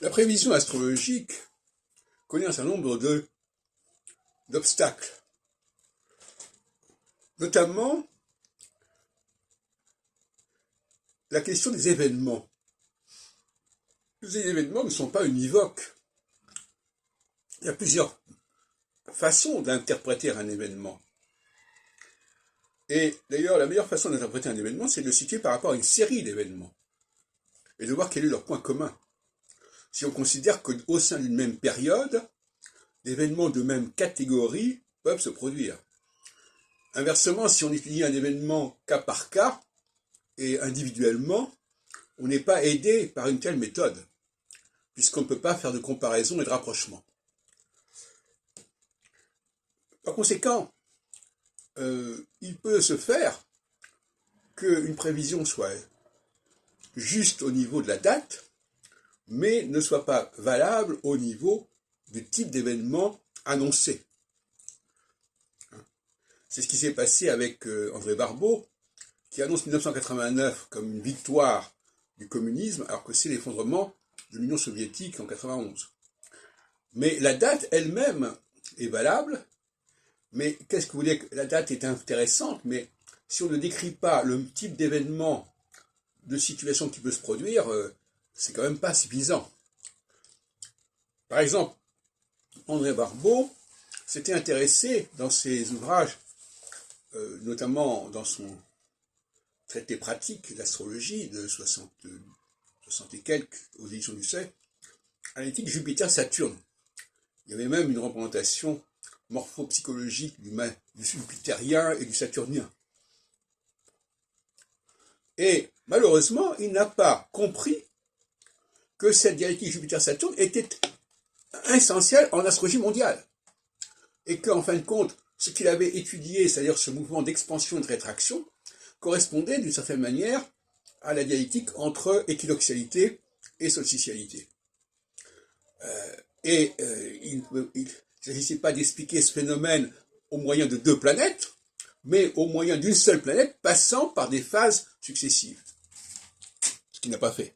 La prévision astrologique connaît un certain nombre d'obstacles, notamment la question des événements. Les événements ne sont pas univoques. Il y a plusieurs façons d'interpréter un événement. Et d'ailleurs, la meilleure façon d'interpréter un événement, c'est de le situer par rapport à une série d'événements et de voir quel est leur point commun. Si on considère qu'au sein d'une même période, des événements de même catégorie peuvent se produire. Inversement, si on étudie un événement cas par cas et individuellement, on n'est pas aidé par une telle méthode, puisqu'on ne peut pas faire de comparaison et de rapprochement. Par conséquent, il peut se faire qu'une prévision soit juste au niveau de la date, mais ne soit pas valable au niveau du type d'événement annoncé. C'est ce qui s'est passé avec André Barbeau, qui annonce 1989 comme une victoire du communisme, alors que c'est l'effondrement de l'Union soviétique en 91. Mais la date elle-même est valable, mais qu'est-ce que vous voulez? La date est intéressante, mais si on ne décrit pas le type d'événement, de situation qui peut se produire, c'est quand même pas suffisant. Par exemple, André Barbeau s'était intéressé dans ses ouvrages, notamment dans son traité pratique d'astrologie de 60 et quelques aux éditions du Seuil, à l'éthique Jupiter-Saturne. Il y avait même une représentation morphopsychologique du jupitérien et du saturnien. Et malheureusement, il n'a pas compris que cette dialectique Jupiter-Saturne était essentielle en astrologie mondiale. Et qu'en fin de compte, ce qu'il avait étudié, c'est-à-dire ce mouvement d'expansion et de rétraction, correspondait d'une certaine manière à la dialectique entre équinoxialité et solstitialité. Il ne s'agissait pas d'expliquer ce phénomène au moyen de deux planètes, mais au moyen d'une seule planète passant par des phases successives. Ce qu'il n'a pas fait.